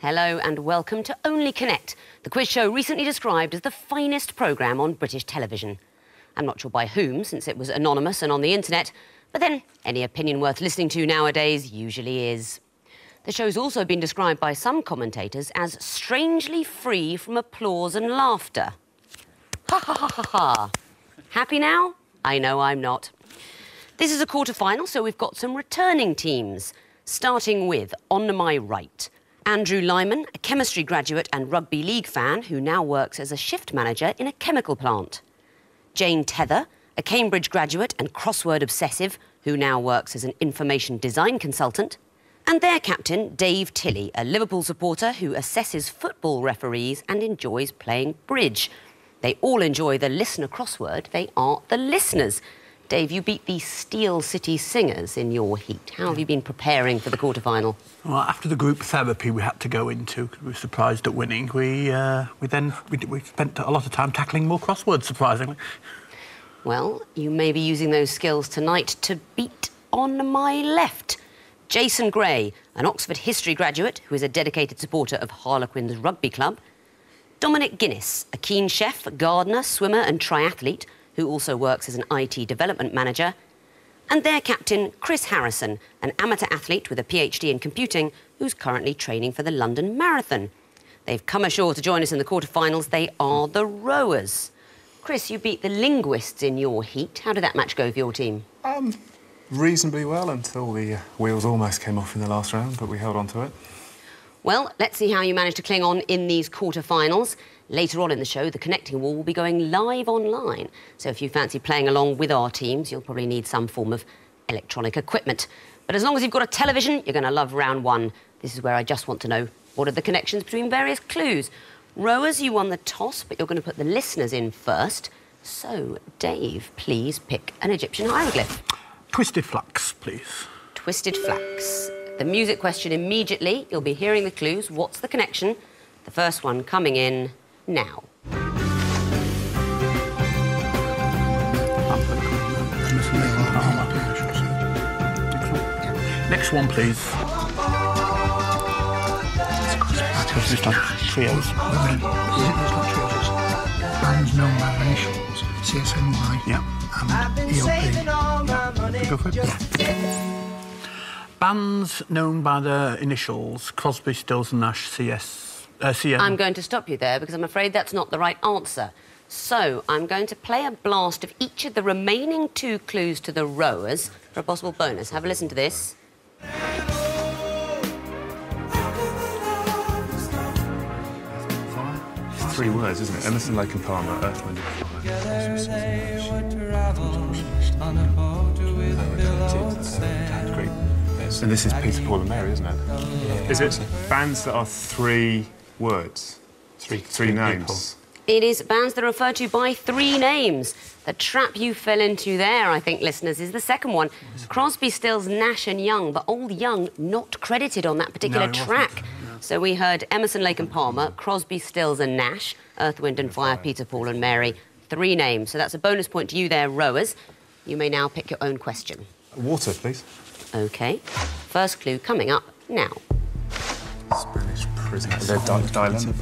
Hello and welcome to Only Connect, the quiz show recently described as the finest programme on British television. I'm not sure by whom, since it was anonymous and on the internet, but then any opinion worth listening to nowadays usually is. The show's also been described by some commentators as strangely free from applause and laughter. Ha ha ha ha ha. Happy now? I know I'm not. This is a quarter-final, so we've got some returning teams, starting with, on my right, Andrew Lyman, a chemistry graduate and rugby league fan who now works as a shift manager in a chemical plant. Jane Tether, a Cambridge graduate and crossword obsessive who now works as an information design consultant. And their captain, Dave Tilley, a Liverpool supporter who assesses football referees and enjoys playing bridge. They all enjoy the listener crossword, they aren't the listeners. Dave, you beat the Steel City Singers in your heat. How have you been preparing for the quarter-final? Well, after the group therapy we had to go into, because we were surprised at winning, we spent a lot of time tackling more crosswords, surprisingly. Well, you may be using those skills tonight to beat on my left. Jason Gray, an Oxford history graduate who is a dedicated supporter of Harlequins Rugby Club. Dominic Guinness, a keen chef, gardener, swimmer and triathlete who also works as an IT development manager. And their captain, Chris Harrison, an amateur athlete with a PhD in computing who's currently training for the London Marathon. They've come ashore to join us in the quarter-finals. They are the rowers. Chris, you beat the linguists in your heat. How did that match go for your team? Reasonably well until the wheels almost came off in the last round, but we held on to it. Well, let's see how you managed to cling on in these quarter-finals. Later on in the show, the Connecting Wall will be going live online. So if you fancy playing along with our teams, you'll probably need some form of electronic equipment. But as long as you've got a television, you're going to love round one. This is where I just want to know, what are the connections between various clues? Rowers, you won the toss, but you're going to put the listeners in first. So, Dave, please pick an Egyptian hieroglyph. Twisted flax, please. Twisted flax. The music question immediately. You'll be hearing the clues. What's the connection? The first one coming in now. Next one, please. It's like trios. Bands known by initials, CSNY, and ELP. Yeah. Go for it? Yeah. Bands known by their initials, Crosby, Stills and Nash, CN. I'm going to stop you there because I'm afraid that's not the right answer. So I'm going to play a blast of each of the remaining two clues to the rowers for a possible bonus. Have a listen to this. It's 3 words, isn't it? Emerson, Lake and Palmer, Earth, Wind and Fire. And this is Peter, Paul and Mary, isn't it? Yeah. Is it bands that are 3 words? Three names? It is bands that are referred to by 3 names. The trap you fell into there, I think, listeners, is the second one. Crosby, Stills, Nash and Young, but old Young not credited on that particular track. No. So we heard Emerson, Lake and Palmer, Crosby, Stills and Nash, Earth, Wind and Fire, Peter, Paul and Mary. 3 names. So that's a bonus point to you there, rowers. You may now pick your own question. Water, please. OK. First clue coming up now. Spanish prisoners. They're dilemma.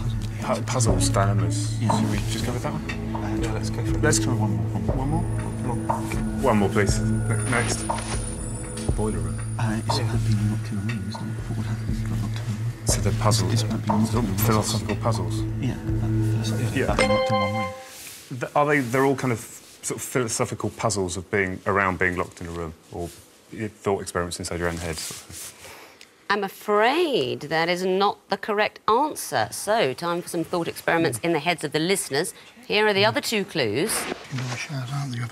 Puzzles, dilemmas. Yeah. Should we just go with that one? Yeah, let's go for it. Let's go one more. One more? One more, please. Next. Boiler room. It's about being locked in a room, isn't it? What would happen if you got locked in a room? So they're puzzles. It's about being locked in a room. Philosophical puzzles. Yeah, being locked in one room. Are they? They're all kind of sort of philosophical puzzles of being locked in a room, or thought experiments inside your own head. Sort of. I'm afraid that is not the correct answer. So, time for some thought experiments in the heads of the listeners. Here are the other 2 clues. They're shares, aren't they? You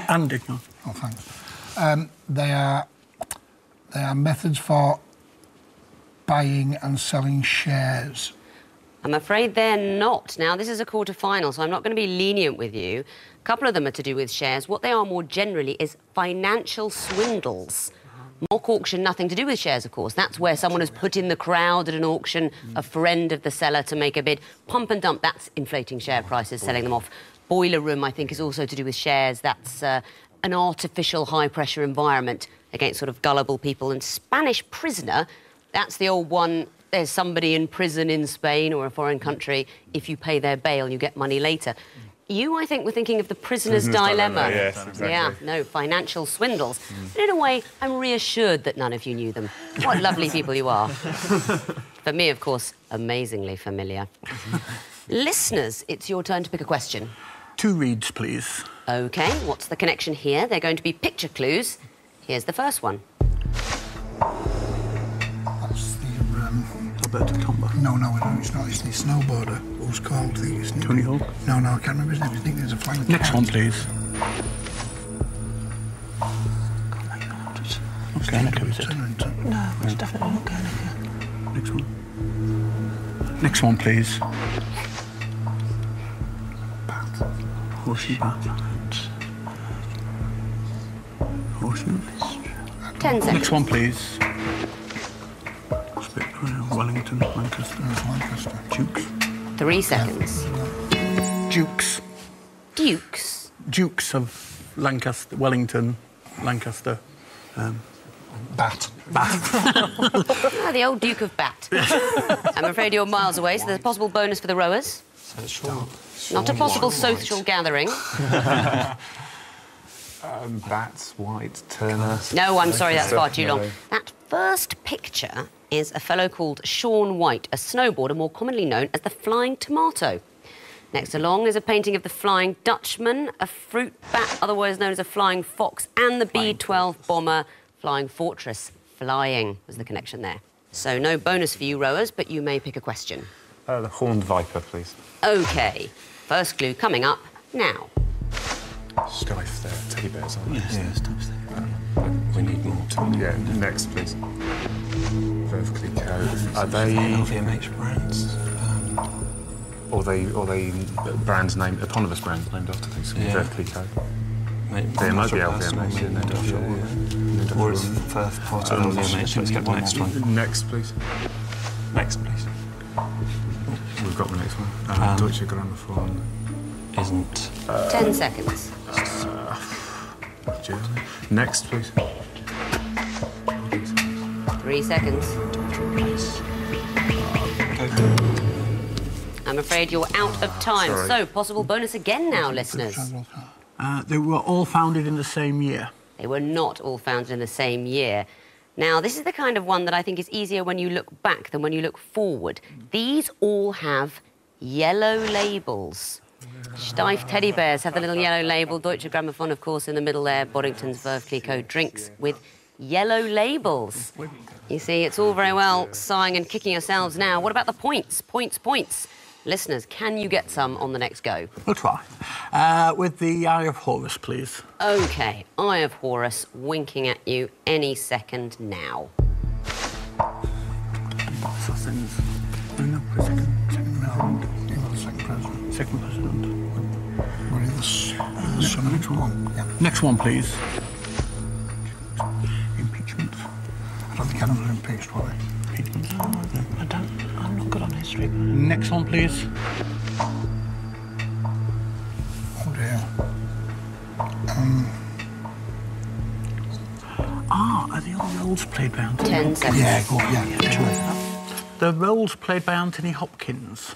Andy. No. Oh, thanks. They are methods for buying and selling shares. I'm afraid they're not. Now, this is a quarter-final, so I'm not going to be lenient with you. A couple of them are to do with shares. What they are more generally is financial swindles. Mock auction, nothing to do with shares, of course. That's where someone has put in the crowd at an auction, a friend of the seller to make a bid. Pump and dump, that's inflating share prices, selling them off. Boiler room, I think, is also to do with shares. That's an artificial high-pressure environment against sort of gullible people. And Spanish prisoner, that's the old one. there's somebody in prison in Spain or a foreign country. If you pay their bail, you get money later. You, I think, were thinking of the prisoner's dilemma. Yes, exactly. Yeah, no, financial swindles. But in a way, I'm reassured that none of you knew them. What lovely people you are. For me, of course, amazingly familiar. Listeners, it's your turn to pick a question. 2 reads, please. OK, what's the connection here? They're going to be picture clues. Here's the first one. That's the, Alberto Tomba. no, it's not. It's the snowboarder. Who's called the... Tony Hawk. No, I can't remember his name. I think there's a flying Next cat. one, please. Guernica, is it? No, it's definitely not Guernica. Next one. Next one, please. Horseshoe bat. Horseshoe. 10 seconds. Next one, please. Wellington, Lancaster. Lancaster. Dukes. 3 seconds. Dukes. Dukes. Dukes of Lancaster, Wellington, Lancaster. Bat. Ah, the old Duke of Bat. I'm afraid you're miles away, so there's a possible bonus for the rowers. Not a possible social gathering. Bats, White, Turner... No, I'm sorry, that's far too long. That first picture is a fellow called Sean White, a snowboarder more commonly known as the Flying Tomato. Next along is a painting of the Flying Dutchman, a fruit bat, otherwise known as a Flying Fox, and the B-12 bomber, Flying Fortress. Flying was the connection there. So no bonus for you rowers, but you may pick a question. the Horned Viper, please. OK, first clue coming up now. Skyfe there, teddy bears on. Yes, there's stuff there. We need more. Yeah, next, please. Vertically Co. Are they... LVMH brands. Or they brands named, eponymous brands named after things. Yeah. Vertically Co. They might be LVMH, yeah, named after Or it's first part of LVMH. Let's get the next one. Next, please. Next, please. We've got the next one. Deutsche Grammophon. Isn't. 10 seconds. Germany. Next, please. 3 seconds. I'm afraid you're out of time. Sorry. So, possible bonus again now, listeners. They were all founded in the same year. They were not all founded in the same year. Now, this is the kind of one that I think is easier when you look back than when you look forward. These all have yellow labels. Steiff teddy bears have the little yellow label. Deutsche Grammophon, of course, in the middle there. Boddington's Veuve Clicquot drinks with yellow labels. You see, it's all very well sighing and kicking yourselves now. What about the points? Points. Listeners, can you get some on the next go? We'll try. With the Eye of Horus, please. OK, Eye of Horus winking at you any second now. Assassins. No, second president. Second president. Next one. Yeah. Next one, please. Impeachment. I don't think anyone's impeached, were they? I'm not good on history. Next one, please. Oh dear. Are the other roles played by Anthony 10 Hopkins? seconds. Yeah, go on, yeah. The roles played by Anthony Hopkins.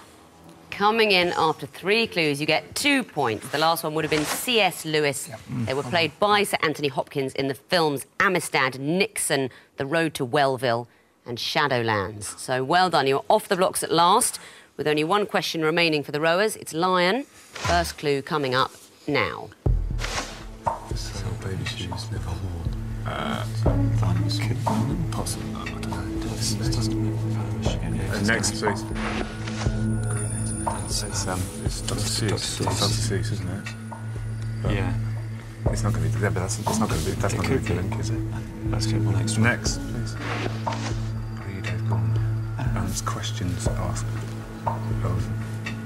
Coming in after 3 clues, you get 2 points. The last one would have been C.S. Lewis. They were played by Sir Anthony Hopkins in the films Amistad, Nixon, The Road to Wellville and Shadowlands. So well done. You're off the blocks at last, with only 1 question remaining for the rowers. It's Lion. First clue coming up now. Sell baby shoes, never worn. Possible. I don't know. Next, please. It's Dr. Seuss. Dr. Seuss, isn't it? But Yeah. It's not going to be. Yeah, but that's not going to be. That's not going to be the link, is it? Let's get one next one. Next, please. Read Dave Gordon. It's questions asked.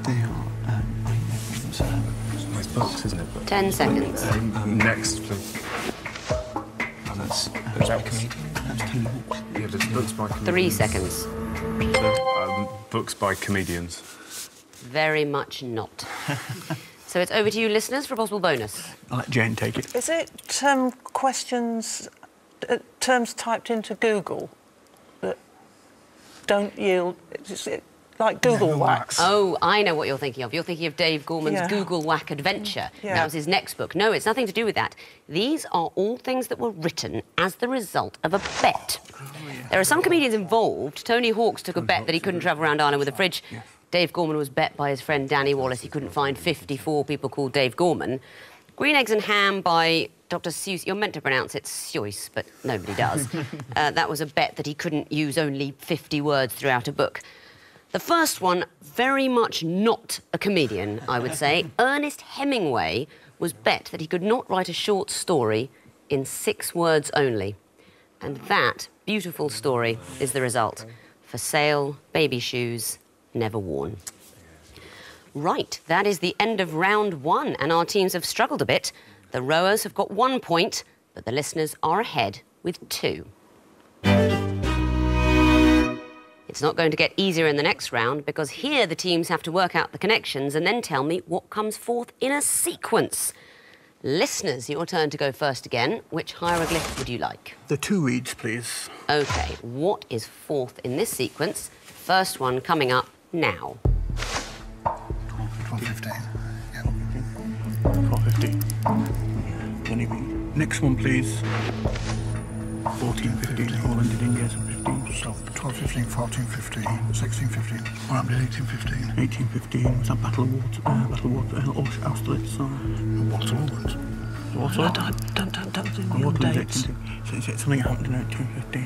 They are. It's books, isn't it? But 10 seconds. next, please. That's comedian. That's comedian. Yeah, there's books by comedians. 3 seconds. Books by comedians. Very much not. So it's over to you, listeners, for a possible bonus. I'll let Jane take it. Is it questions, terms typed into Google? don't yield. Like Google Wax. Oh, I know what you're thinking of. You're thinking of Dave Gorman's Yeah. Google Whack Adventure. Yeah. That was his next book. No, it's nothing to do with that. These are all things that were written as the result of a bet. There are some comedians involved. Tony Hawk's took a bet that he couldn't travel around Ireland with a fridge. Dave Gorman was bet by his friend Danny Wallace he couldn't find 54 people called Dave Gorman. Green Eggs and Ham by Dr. Seuss. You're meant to pronounce it Seuss, but nobody does. That was a bet that he couldn't use only 50 words throughout a book. The first one, very much not a comedian, I would say. Ernest Hemingway was bet that he could not write a short story in 6 words only. And that beautiful story is the result. For sale, baby shoes, never worn. Right, that is the end of round 1, and our teams have struggled a bit. The rowers have got 1 point, but the listeners are ahead with 2. It's not going to get easier in the next round because here the teams have to work out the connections and then tell me what comes forth in a sequence. Listeners, your turn to go first again. Which hieroglyph would you like? The 2 reads, please. OK, what is fourth in this sequence? First one coming up now. 12:15. Yeah. 12:50. Then you read. Next one, please. 14:15. All ended in yes and 15. So 12:15, 14:15, 16:15. What happened in 18:15? 18:15 was that Battle of Austerlitz or Waterloo. Waterloo? Don't do your dates. So something happened in 18:15.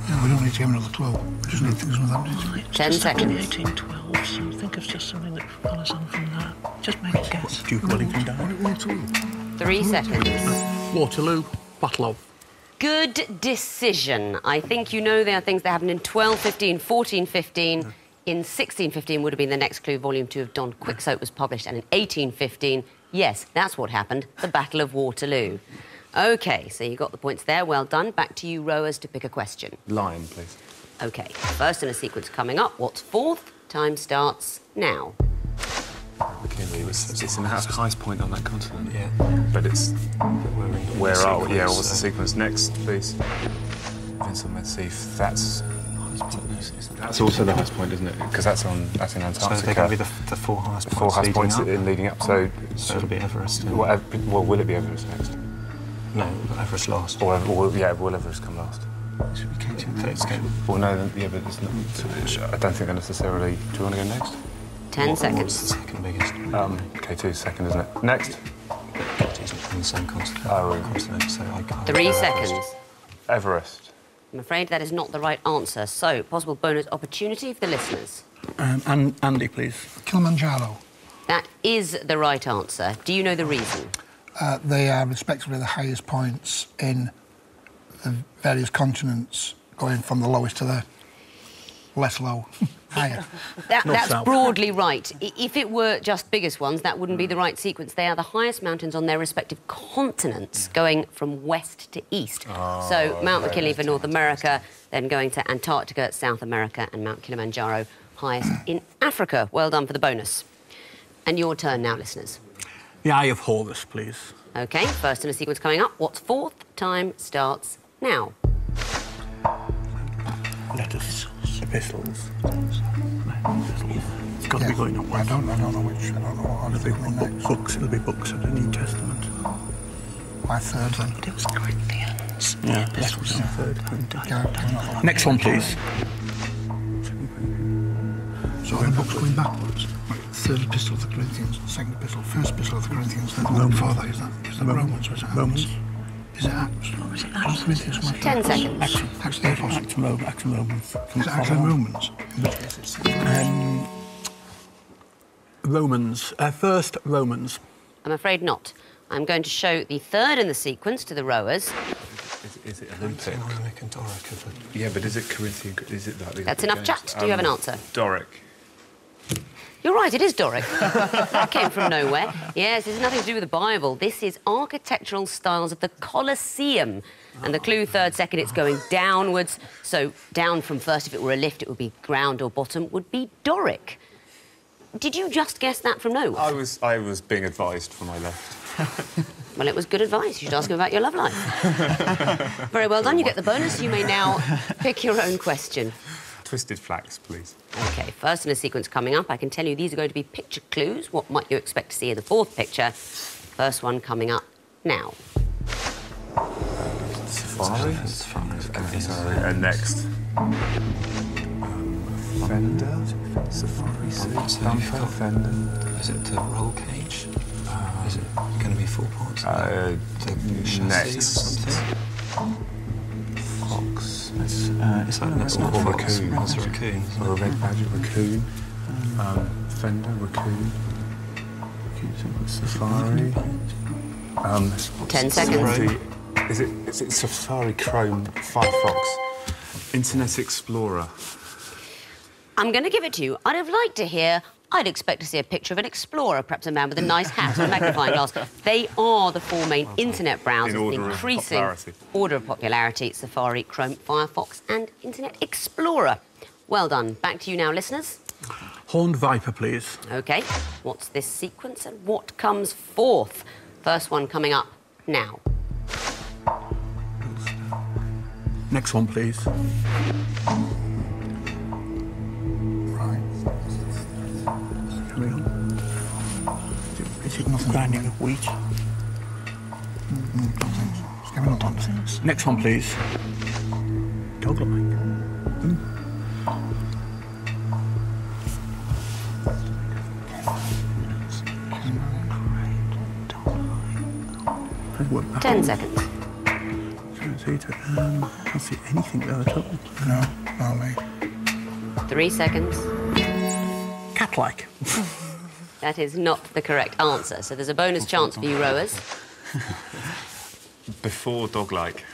Yeah, we don't need to give another clue. We just need things with that. 10 seconds. 1812, so think of just something that follows on from that. Just make a guess. Duke Wellington died. Waterloo. 3 seconds. Waterloo. Battle of. Good decision. I think you know there are things that happened in 12:15, 14:15. In 16:15 would have been the next clue. Volume 2 of Don Quixote was published. And in 18:15, yes, that's what happened. The Battle of Waterloo. OK, so you got the points there. Well done. Back to you, rowers, to pick a question. Lion, please. OK, first in a sequence coming up. What's fourth? Time starts now. McKinley it's in the highest point on that continent. Yeah. But it's... Where are we? Yeah, sequence, what's the sequence? Next, please. Vincent Medseef, that's also the highest point, isn't it? Because that's in Antarctica. So they're going to be the 4 highest points. 4 highest leading points up. in leading up, so it'll be Everest. Well, will it be Everest next? No, Everest last. Will Everest come last? It should be K2. Well, no, yeah, but it's not, I don't think they're necessarily... Do you want to go next? 10 What's seconds. the second biggest? K2's second, isn't it? Next. K2's in the same continent. Continent, so I can't. 3 seconds. Everest. I'm afraid that is not the right answer. So, possible bonus opportunity for the listeners. And Andy, please. Kilimanjaro. That is the right answer. Do you know the reason? They are respectively the highest points in the various continents, going from the lowest to the less low, higher. That's south. broadly right. If it were just biggest ones, that wouldn't be the right sequence. They are the highest mountains on their respective continents, going from west to east. So Mount McKinley for North America, then going to Antarctica, South America, and Mount Kilimanjaro, highest in Africa. Well done for the bonus. And your turn now, listeners. The Eye of Horus, please. OK, first in a sequence coming up. What's fourth? Time starts now. Letters. Epistles. It's got to be going up. I don't know which. I don't know what order they go next. Books. It'll be books of the New Testament. My third then. But it was Corinthians. Yeah, Epistles. third. Next one, please. So are the books going backwards? Third epistle of the Corinthians, second epistle, first epistle of the Corinthians, then the one before that, is that Romans or is it Acts? Romans. Is it Acts? Or is it Acts? Corinthians, 10 seconds. Acts and Romans. Is it Acts and Romans? In which case it's Romans. First, Romans. I'm afraid not. I'm going to show the third in the sequence to the rowers. Is it Olympic? Ionic and Doric. Yeah, but is it Corinthian? Is it that? That's enough chat. Do you have an answer? Doric. You're right, it is Doric. That came from nowhere. Yes, it's nothing to do with the Bible. This is architectural styles of the Colosseum. And the clue, third, second, it's going downwards. So down from first, if it were a lift, it would be ground or bottom, would be Doric. Did you just guess that from nowhere? I was being advised for my left. Well, it was good advice. You should ask him about your love life. Very well done. You get the bonus. You may now pick your own question. Twisted flax, please. OK, first in a sequence coming up, I can tell you these are going to be picture clues. What might you expect to see in the fourth picture? First one coming up now. Safari? Sorry. And next. Fender? Safari suit? Bumper? Fender? Is it the roll cage? Is it going to be 4 points? Next. Something? Fox. It's not or fox. raccoon. It's a raccoon. Or a red badger raccoon. Fender raccoon. Safari. 10 seconds. Is it Safari Chrome Firefox? Internet Explorer. I'm going to give it to you. I'd have liked to hear, I'd expect to see a picture of an explorer, perhaps a man with a nice hat and a magnifying glass. They are the four main internet browsers In with order of increasing popularity. order of popularity: Safari, Chrome, Firefox and Internet Explorer. Well done. Back to you now, listeners. Horned viper, please. OK, what's this sequence and what comes fourth? First one coming up now. Next one, please. Right. Carry on. Is it nothing grinding of wheat? It's going on nonsense. Next one, please. Dog-like. What, 10 seconds. Can't see anything there at all. No, not me. 3 seconds. Cat-like. That is not the correct answer. So there's a bonus chance for you rowers. Before dog-like.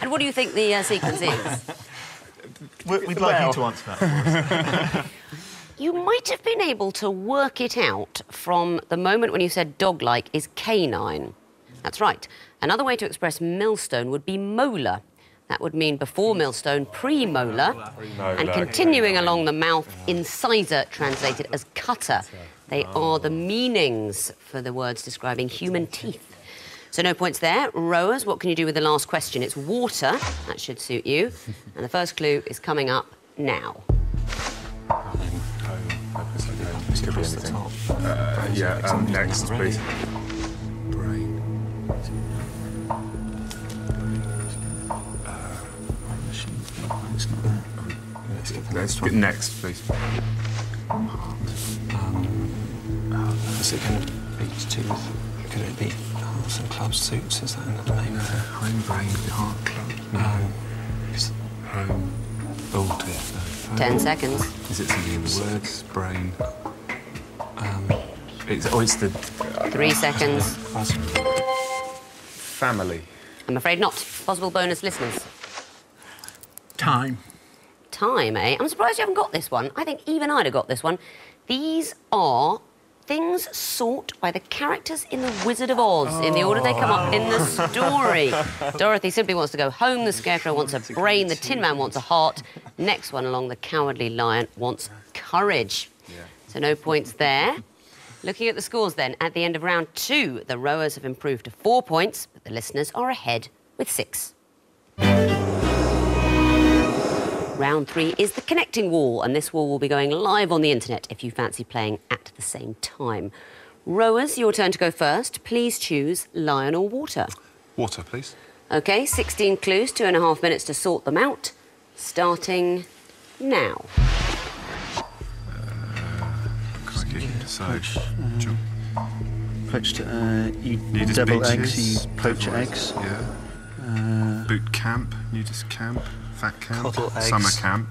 And what do you think the sequence is? We'd like you to answer that for us. You might have been able to work it out from the moment when you said dog-like is canine. That's right. Another way to express millstone would be molar. That would mean before millstone, pre-molar. And continuing along the mouth, incisor, translated as cutter. They are the meanings for the words describing human teeth. So no points there. Rowers, what can you do with the last question? It's water. That should suit you. And the first clue is coming up now. This could be anything. Next, please. Brain. It's not that. Let's get next, please. Is it going to be to do with... Could it be horse and club suits? Is that another name? Home brain, heart club. Home. Oh, dear. 10 seconds. Is it something in the words? Brain. It's the... 3 seconds. Family. I'm afraid not. Possible bonus, listeners. Time. Time, eh? I'm surprised you haven't got this one. I think even I'd have got this one. These are things sought by the characters in The Wizard of Oz in the order they come up in the story. Dorothy simply wants to go home, the Scarecrow wants a brain, the Tin Man wants a heart. Next one along, the Cowardly Lion wants courage. So no points there. Looking at the scores then, at the end of round 2, the rowers have improved to 4 points, but the listeners are ahead with 6. Round 3 is the connecting wall, and this wall will be going live on the internet if you fancy playing at the same time. Rowers, your turn to go first. Please choose lion or water. Water, please. OK, 16 clues, 2.5 minutes to sort them out. Starting now. Poached, you Nudist double beaches, eggs, you poach double eggs. Yeah. Boot camp, nudist camp, fat camp, Coddle eggs. summer camp.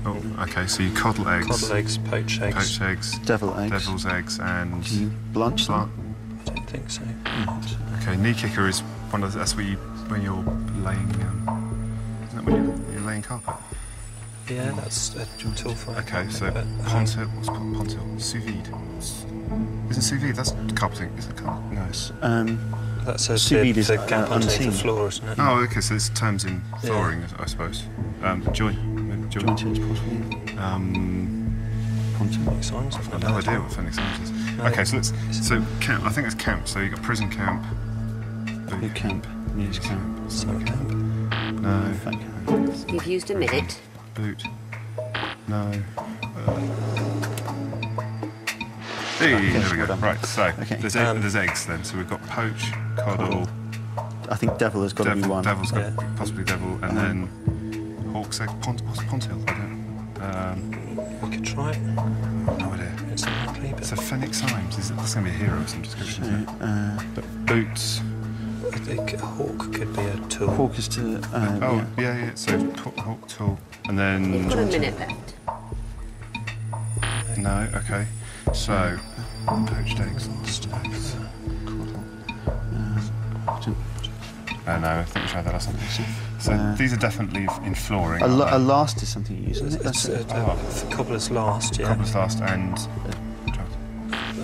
Oh, OK, so you coddle eggs. Coddle eggs, poach eggs. Poach eggs. Devil eggs. Devil's eggs and... Do you blanch them? I don't think so. OK, knee kicker is one of the, that's where you, when you're laying... isn't that when you're laying carpet? Yeah, that's a tool for it. OK, so pontil, what's pontil? Sous vide. Isn't sous vide, that's carpeting, isn't it carpet? No, it's... that's a Sous vide is unseen unseen. floor, isn't it? Oh, OK, so it's terms in flooring, I suppose. Joy. Jointed, possibly. Phoenix Signs. I've no idea what Phoenix Signs is. No. Okay, so camp. I think it's camp. So you got prison camp. Boot camp. News camp. Summer camp. No. Fat camp. You've used a minute. Boot. No. Hey, there we go. well done. Right, so Okay, there's eggs then. So we've got poach, coddle. I think devil has got to be one. Devil's got possibly devil, and then hawk's egg. What's Pontill? I don't. We could try it. No idea. It's unlikely, but... So Fenwick Symes. That's going to be a hero of some description, isn't it? But boots. I think a hawk could be a tool. Hawk is to... yeah. So hawk tool, and then. You've got a minute left. No. Okay. So poached eggs, lost eggs. No, I think we tried that last time. So these are definitely in flooring. A last is something you use, isn't it? It's cobbler's last, yeah. Cobbler's last and...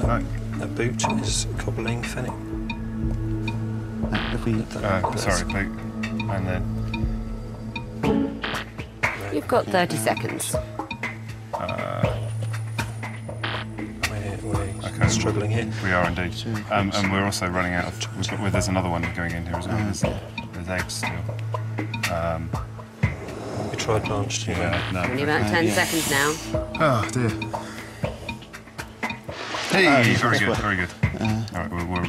No. A boot is cobbling, Fenwick. If we... sorry, boot. And then... You've got 30 seconds. We're struggling here. We are indeed. And we're also running out of... there's another one going in here as well. There's eggs still. We tried Blanche, too. Yeah, no. Only about 10 seconds now. Oh, dear. Hey, very good, very good. All right, we're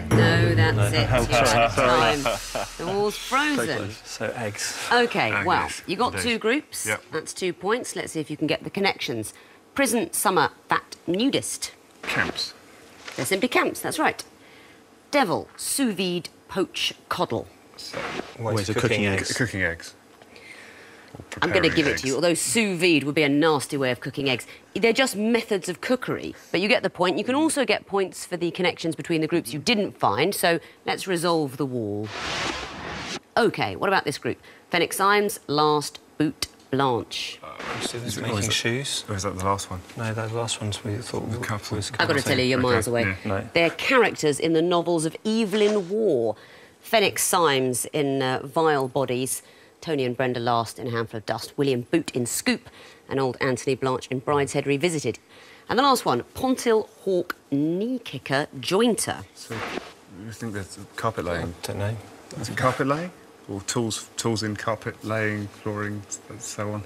No, that's it. You're out of time. The wall's frozen. So eggs. OK, well, Eggs, you got indeed. 2 groups. Yep. That's 2 points. Let's see if you can get the connections. Prison, summer, fat, nudist. camps. They're simply camps, that's right. Devil, sous vide, poach, coddle. Ways of cooking eggs. Cooking eggs. I'm going to give it to you, although sous vide would be a nasty way of cooking eggs. They're just methods of cookery, but you get the point. You can also get points for the connections between the groups you didn't find, so let's resolve the wall. OK, what about this group? Fenwick Symes, last, boot, Blanche. Making shoes. Or is that the last one? No, those last ones we thought was I've got to tell you, you're miles away. Yeah. No. They're characters in the novels of Evelyn Waugh. Fenwick Symes in Vile Bodies, Tony and Brenda Last in A Handful of Dust, William Boot in Scoop, and old Anthony Blanche in Brideshead Revisited. And the last one, Pontill, Hawk, Knee Kicker, Jointer. So you think there's carpet laying? Don't know. Is it carpet laying? Or tools in carpet laying, flooring, so on?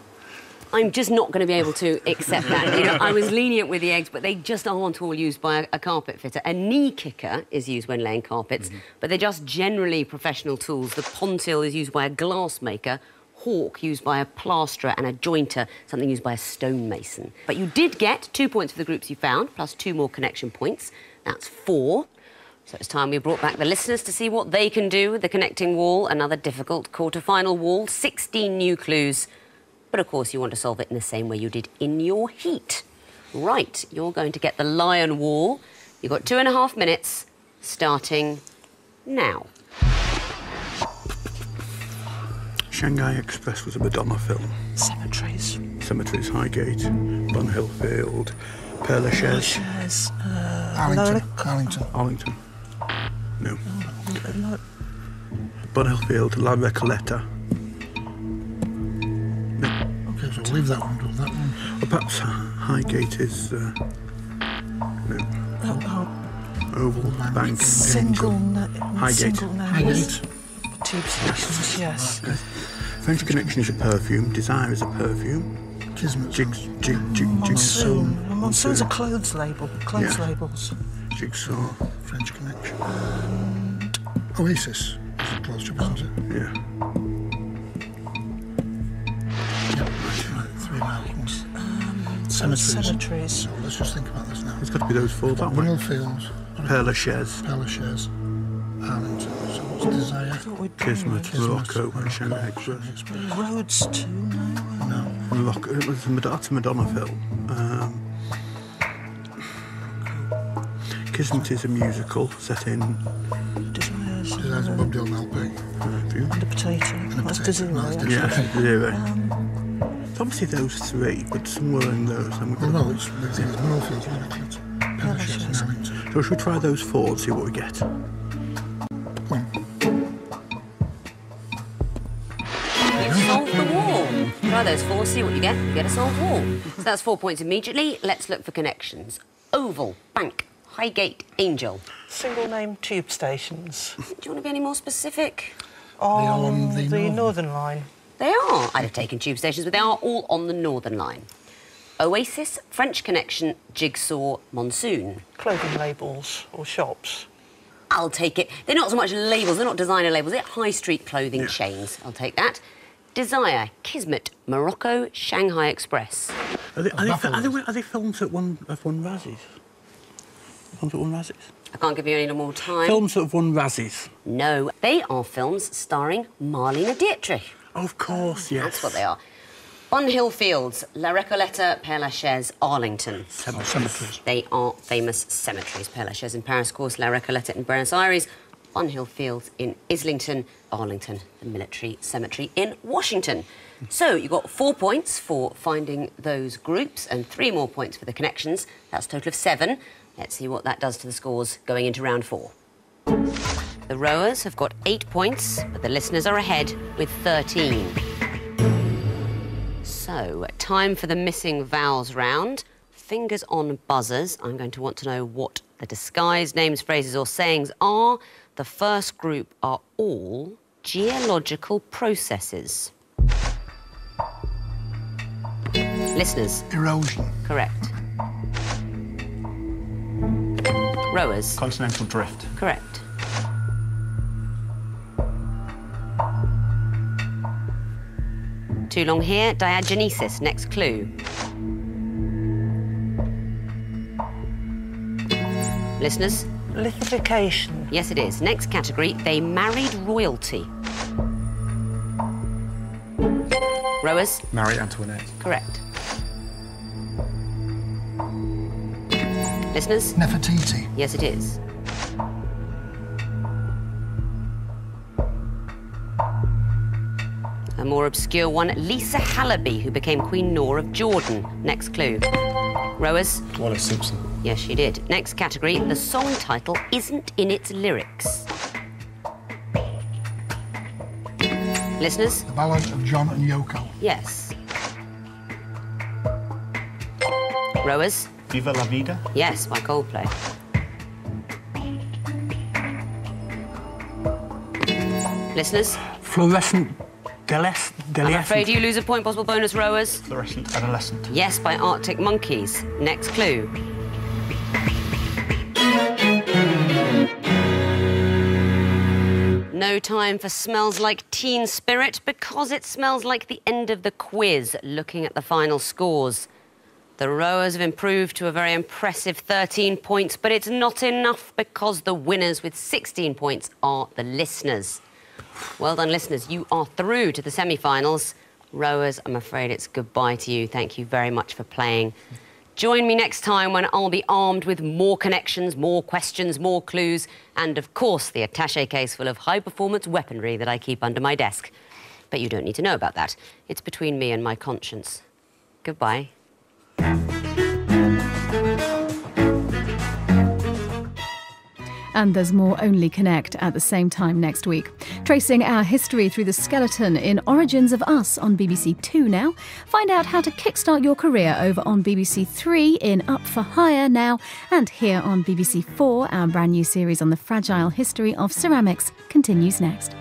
I'm just not going to be able to accept that. You know, I was lenient with the eggs, but they just aren't all used by a carpet fitter. A knee kicker is used when laying carpets, but they're just generally professional tools. The pontil is used by a glassmaker, hawk used by a plasterer, and a jointer, something used by a stonemason. But you did get 2 points for the groups you found, plus 2 more connection points. That's 4. So it's time we brought back the listeners to see what they can do with the connecting wall, another difficult quarter-final wall, 16 new clues. But, of course, you want to solve it in the same way you did in your heat. Right, you're going to get the lion wall. You've got 2.5 minutes, starting now. Shanghai Express was a Madonna film. Cemeteries. Cemeteries, Highgate, Bunhill Field, Père Lachaise. Arlington. Arlington. No. Bunhill Field, La Recoleta. Okay, so we'll leave that one, do that one. Or perhaps Highgate is... no. Oval, Bank, Highgate. Highgate. Tube stations, yes. French Connection is a perfume. Desire is a perfume. Kismet. Jigsaw. Monsoon's a clothes label. Clothes labels. Jigsaw. French Connection. And Oasis is a close job, isn't it? Yeah. Yeah, right, 3 miles. Cemeteries. Cemeteries. So let's just think about this now. It's got to be those 4, don't we? Bunhill Fields. Père Lachaise, Père Lachaise. Arlington. So what's Desire? Kismet, Morocco, and Shanghai Express. Roads too, no. No. Morocco, that's a Madonna film. Kismet is a musical set in... Desires. Desire's Bob Dylan LP. And a potato. That's Desire. No, that's Yeah, zero. It's obviously those 3, but somewhere in those... Well, no, it's Bunhill Fields, Père Lachaise and Arlington. So should we try those 4 and see what we get? we'll see what you get. You get a solved wall. So that's 4 points immediately. Let's look for connections. Oval, bank, Highgate, Angel. Single name tube stations. Do you want to be any more specific? On the Northern Line. They are. I'd have taken tube stations, but they are all on the Northern Line. Oasis, French Connection, Jigsaw, Monsoon. Clothing labels or shops. I'll take it. They're not so much labels, they're not designer labels, they're high street clothing chains. I'll take that. Desire, Kismet, Morocco, Shanghai Express. Are they films that have won Razzies? Films that won Razzies? I can't give you any more time. Films that have won Razzies? No, they are films starring Marlene Dietrich. Of course, yes. That's what they are. Bunhill Fields, La Recoleta, Père Lachaise, Arlington. Cemeteries. They are famous cemeteries. Père Lachaise in Paris, of course, La Recoleta in Buenos Aires, Bunhill Fields in Islington, Arlington, the military cemetery in Washington. So you got 4 points for finding those groups and 3 more points for the connections. That's a total of 7. Let's see what that does to the scores going into round 4. The rowers have got 8 points, but the listeners are ahead with 13. So, time for the missing vowels round. Fingers on buzzers. I'm going to want to know what the disguised names, phrases or sayings are. The first group are all geological processes. Listeners. Erosion. Correct. Rowers. Continental drift. Correct. Too long here. Diagenesis. Next clue. Listeners? Lithification. Yes, it is. Next category. They married royalty. Rowers? Marie Antoinette. Correct. Listeners? Nefertiti. Yes, it is. A more obscure one, Lisa Hallaby, who became Queen Noor of Jordan. Next clue. Rowers? Wallace Simpson. Yes, she did. Next category, the song title isn't in its lyrics. Listeners? The Ballad of John and Yoko. Yes. Rowers? Viva la vida. Yes, by Coldplay. Listeners? Fluorescent I'm afraid you lose a point. Possible bonus, rowers. Fluorescent adolescent. Yes, by Arctic Monkeys. Next clue. No time for Smells Like Teen Spirit because it smells like the end of the quiz, looking at the final scores. The rowers have improved to a very impressive 13 points, but it's not enough because the winners with 16 points are the listeners. Well done, listeners. You are through to the semi-finals. Rowers, I'm afraid it's goodbye to you. Thank you very much for playing. Join me next time when I'll be armed with more connections, more questions, more clues, and, of course, the attaché case full of high-performance weaponry that I keep under my desk. But you don't need to know about that. It's between me and my conscience. Goodbye. And there's more Only Connect at the same time next week. Tracing our history through the skeleton in Origins of Us on BBC Two now. Find out how to kickstart your career over on BBC Three in Up for Hire now. And here on BBC Four, our brand new series on the fragile history of ceramics continues next.